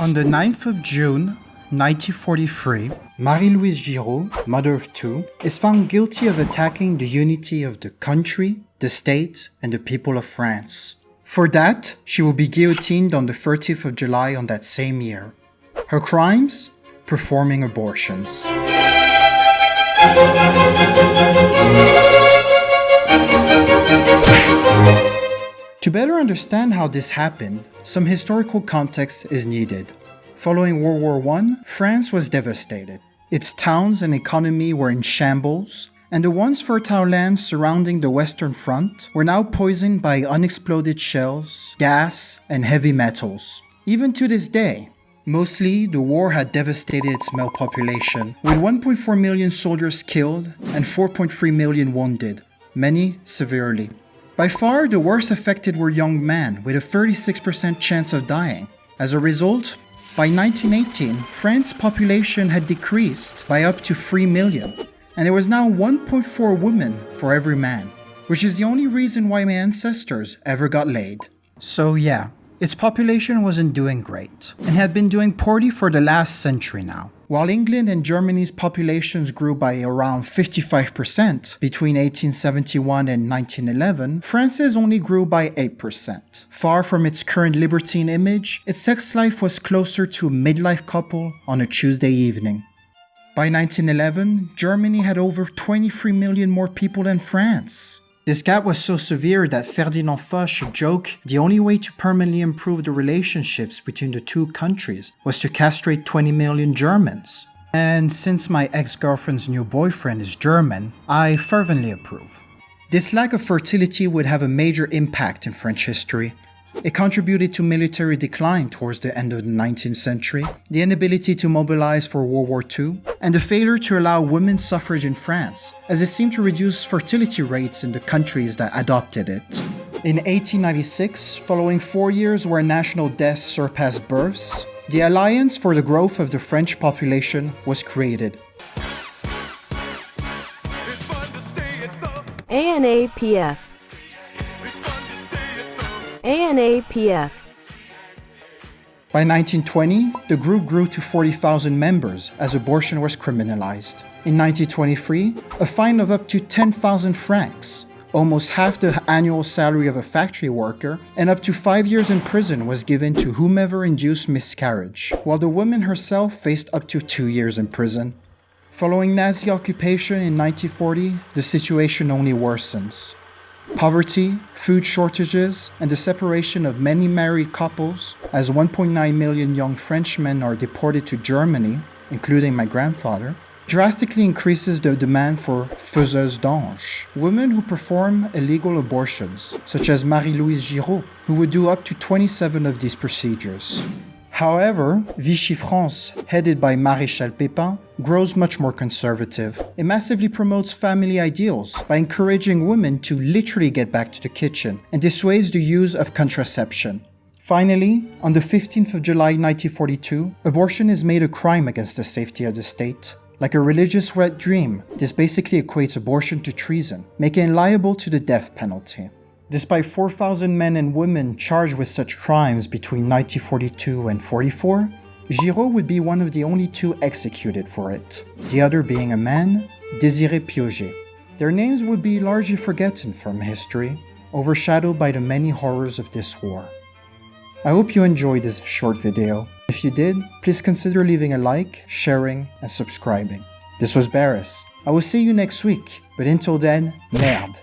On the 9th of June, 1943, Marie-Louise Giraud, mother of two, is found guilty of attacking the unity of the country, the state, and the people of France. For that, she will be guillotined on the 30th of July on that same year. Her crimes? Performing abortions. To better understand how this happened, some historical context is needed. Following World War I, France was devastated. Its towns and economy were in shambles, and the once fertile lands surrounding the Western Front were now poisoned by unexploded shells, gas, and heavy metals. Even to this day, mostly the war had devastated its male population, with 1.4 million soldiers killed and 4.3 million wounded, many severely. By far, the worst affected were young men, with a 36% chance of dying. As a result, by 1918, France's population had decreased by up to 3 million, and there was now 1.4 women for every man, which is the only reason why my ancestors ever got laid. So yeah, its population wasn't doing great, and had been doing poorly for the last century now. While England and Germany's populations grew by around 55% between 1871 and 1911, France's only grew by 8%. Far from its current libertine image, its sex life was closer to a midlife couple on a Tuesday evening. By 1911, Germany had over 23 million more people than France. This gap was so severe that Ferdinand Foch joked the only way to permanently improve the relationships between the two countries was to castrate 20 million Germans. And since my ex-girlfriend's new boyfriend is German, I fervently approve. This lack of fertility would have a major impact in French history. It contributed to military decline towards the end of the 19th century, the inability to mobilize for World War II, and the failure to allow women's suffrage in France, as it seemed to reduce fertility rates in the countries that adopted it. In 1896, following 4 years where national deaths surpassed births, the Alliance for the Growth of the French Population was created. ANAPF. ANAPF. By 1920, the group grew to 40,000 members as abortion was criminalized. In 1923, a fine of up to 10,000 francs, almost half the annual salary of a factory worker, and up to 5 years in prison was given to whomever induced miscarriage, while the woman herself faced up to 2 years in prison. Following Nazi occupation in 1940, the situation only worsens. Poverty, food shortages, and the separation of many married couples, as 1.9 million young Frenchmen are deported to Germany, including my grandfather, drastically increases the demand for faiseuses d'anges, women who perform illegal abortions, such as Marie-Louise Giraud, who would do up to 27 of these procedures. However, Vichy France, headed by Maréchal Pétain, grows much more conservative. It massively promotes family ideals by encouraging women to literally get back to the kitchen and dissuades the use of contraception. Finally, on the 15th of July 1942, abortion is made a crime against the safety of the state. Like a religious wet dream, this basically equates abortion to treason, making it liable to the death penalty. Despite 4,000 men and women charged with such crimes between 1942 and 1944, Giraud would be one of the only two executed for it, the other being a man, Désiré Piauget. Their names would be largely forgotten from history, overshadowed by the many horrors of this war. I hope you enjoyed this short video. If you did, please consider leaving a like, sharing, and subscribing. This was Barris. I will see you next week, but until then, merde!